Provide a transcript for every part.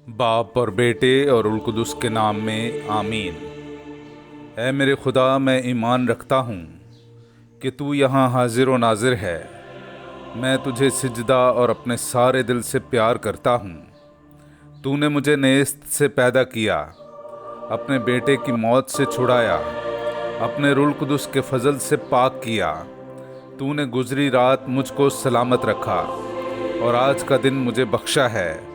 बाप और बेटे और उल कुदुस के नाम में आमीन। ऐ मेरे खुदा, मैं ईमान रखता हूँ कि तू यहाँ हाजिर व नाजिर है। मैं तुझे सिजदा और अपने सारे दिल से प्यार करता हूँ। तूने मुझे नेस्त से पैदा किया, अपने बेटे की मौत से छुड़ाया, अपने रुल कुदुस के फजल से पाक किया। तूने गुजरी रात मुझको सलामत रखा और आज का दिन मुझे बख्शा है।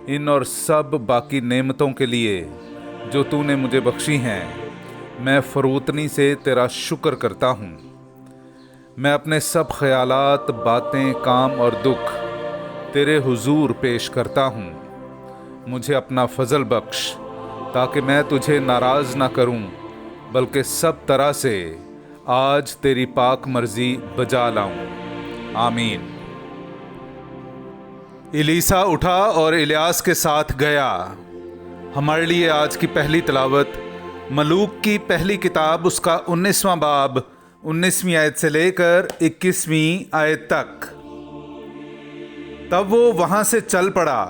इन और सब बाकी नेमतों के लिए जो तूने मुझे बख्शी हैं, मैं फ़रोतनी से तेरा शुक्र करता हूँ। मैं अपने सब ख्यालात, बातें, काम और दुख तेरे हुजूर पेश करता हूँ। मुझे अपना फजल बख्श ताकि मैं तुझे नाराज़ ना करूँ, बल्कि सब तरह से आज तेरी पाक मर्जी बजा लाऊं। आमीन। इलीसा उठा और इलियास के साथ गया। हमारे लिए आज की पहली तिलावत मलूक की पहली किताब, उसका 19वां बाब 19वीं आयत से लेकर 21वीं आयत तक। तब वो वहां से चल पड़ा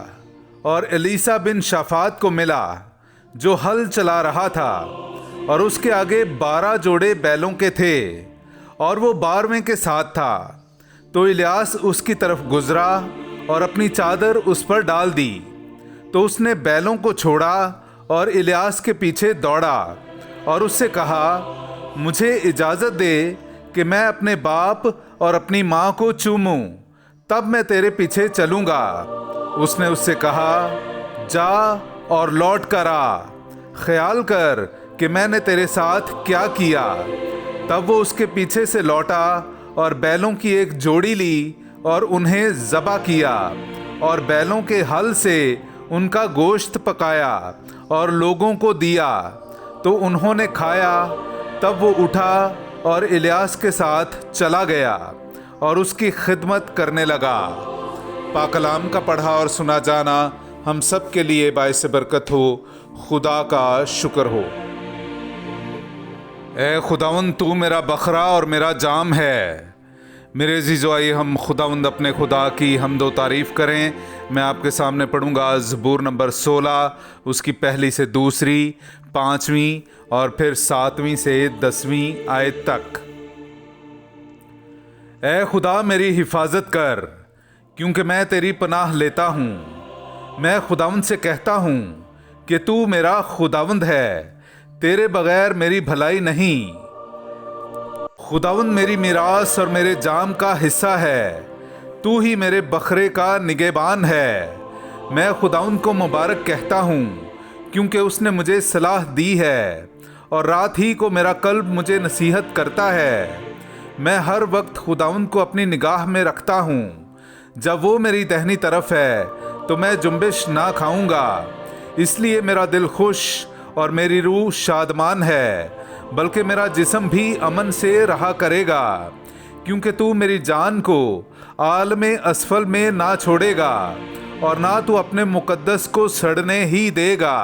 और एलीसा बिन शाफात को मिला, जो हल चला रहा था, और उसके आगे 12 जोड़े बैलों के थे और वो 12वें के साथ था। तो इलियास उसकी तरफ गुजरा और अपनी चादर उस पर डाल दी। तो उसने बैलों को छोड़ा और इलियास के पीछे दौड़ा और उससे कहा, मुझे इजाज़त दे कि मैं अपने बाप और अपनी माँ को चूमूं, तब मैं तेरे पीछे चलूँगा। उसने उससे कहा, जा और लौट कर आ, ख्याल कर कि मैंने तेरे साथ क्या किया। तब वो उसके पीछे से लौटा और बैलों की एक जोड़ी ली और उन्हें ज़बा किया और बैलों के हल से उनका गोश्त पकाया और लोगों को दिया। तो उन्होंने खाया। तब वो उठा और इलियास के साथ चला गया और उसकी खिदमत करने लगा। पाकलाम का पढ़ा और सुना जाना हम सब के लिए बाइस बरकत हो। खुदा का शुक्र हो। ए खुदावंद, तू मेरा बकरा और मेरा जाम है। मेरे अज़ीज़ो, आइए हम खुदावंद अपने खुदा की हम्द व तारीफ़ करें। मैं आपके सामने पढ़ूंगा ज़बूर नंबर 16, उसकी पहली से दूसरी, 5वीं और फिर 7वीं से 10वीं आयत तक। ए खुदा, मेरी हिफाजत कर, क्योंकि मैं तेरी पनाह लेता हूँ। मैं खुदावंद से कहता हूँ कि तू मेरा खुदावंद है, तेरे बगैर मेरी भलाई नहीं। खुदावंद मेरी मिरास और मेरे जाम का हिस्सा है। तू ही मेरे बकरे का निगहबान है। मैं खुदावंद को मुबारक कहता हूँ, क्योंकि उसने मुझे सलाह दी है और रात ही को मेरा कल्ब मुझे नसीहत करता है। मैं हर वक्त खुदावंद को अपनी निगाह में रखता हूँ। जब वो मेरी दाहिनी तरफ है तो मैं जुम्बिश ना खाऊंगा। इसलिए मेरा दिल खुश और मेरी रूह शादमान है, बल्कि मेरा जिस्म भी अमन से रहा करेगा, क्योंकि तू मेरी जान को आलमे असफल में ना छोड़ेगा और ना तू अपने मुकद्दस को सड़ने ही देगा।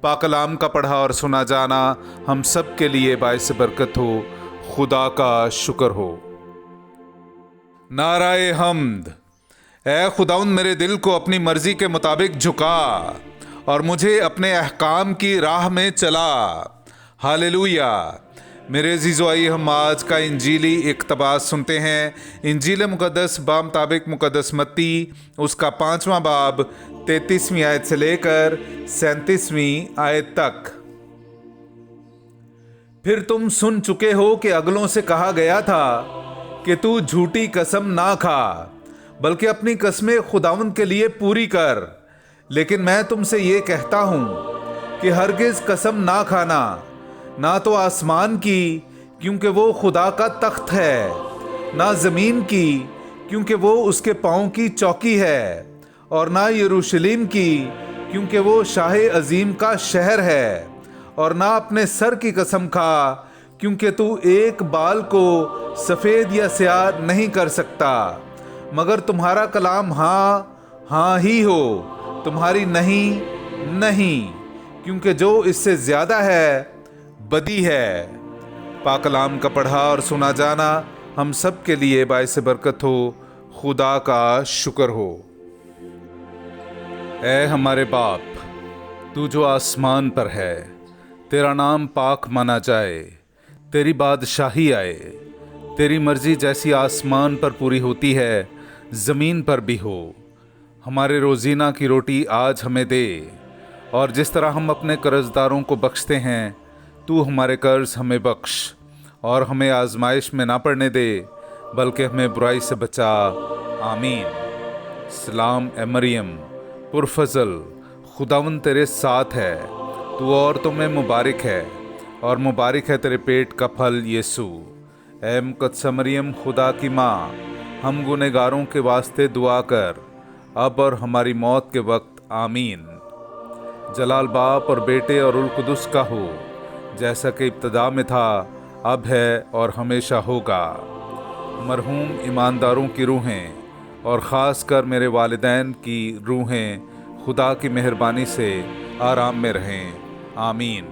पाकलाम का पढ़ा और सुना जाना हम सब के लिए बाइस बरकत हो। खुदा का शुक्र हो। नाराए हम्द। ऐ खुदाउन, मेरे दिल को अपनी मर्जी के मुताबिक झुका और मुझे अपने अहकाम की राह में चला। हालेलुया। मेरे अज़ीज़ो, आइए हम आज का इंजीली इक़्तिबास सुनते हैं। इंजील मुक़द्दस बामुताबिक मुक़द्दस मत्ती, उसका 5वां बाब 33वीं आयत से लेकर 37वीं आयत तक। फिर तुम सुन चुके हो कि अगलों से कहा गया था कि तू झूठी कसम ना खा, बल्कि अपनी कसमें खुदावंद के लिए पूरी कर। लेकिन मैं तुमसे ये कहता हूँ कि हरगिज़ कसम ना खाना, ना तो आसमान की, क्योंकि वो खुदा का तख्त है, ना ज़मीन की, क्योंकि वो उसके पाँव की चौकी है, और ना यरूशलेम की, क्योंकि वो शाह अजीम का शहर है। और ना अपने सर की कसम खा, क्योंकि तू एक बाल को सफ़ेद या स्याह नहीं कर सकता। मगर तुम्हारा कलाम हाँ हाँ ही हो, तुम्हारी नहीं नहीं, क्योंकि जो इससे ज़्यादा है बदी है। पाकलाम का पढ़ा और सुना जाना हम सब के लिए बाइस बरकत हो। खुदा का शुक्र हो। ऐ हमारे बाप, तू जो आसमान पर है, तेरा नाम पाक माना जाए, तेरी बादशाही आए, तेरी मर्जी जैसी आसमान पर पूरी होती है ज़मीन पर भी हो। हमारे रोज़ीना की रोटी आज हमें दे, और जिस तरह हम अपने कर्जदारों को बख्शते हैं, तू हमारे कर्ज हमें बख्श, और हमें आजमाइश में ना पड़ने दे, बल्कि हमें बुराई से बचा। आमीन। सलाम ए मरियम, पुरफजल, खुदावन तेरे साथ है, तू औरतों में मुबारक है, और मुबारक है तेरे पेट का फल यीशु। ऐ मुकद्दस मरियम, खुदा की माँ, हम गुनहगारों के वास्ते दुआ कर, अब और हमारी मौत के वक्त। आमीन। जलाल बाप और बेटे और उल कुदस का हो, जैसा कि इब्तदा में था, अब है और हमेशा होगा। मरहूम ईमानदारों की रूहें और ख़ास कर मेरे वालिदैन की रूहें खुदा की मेहरबानी से आराम में रहें। आमीन।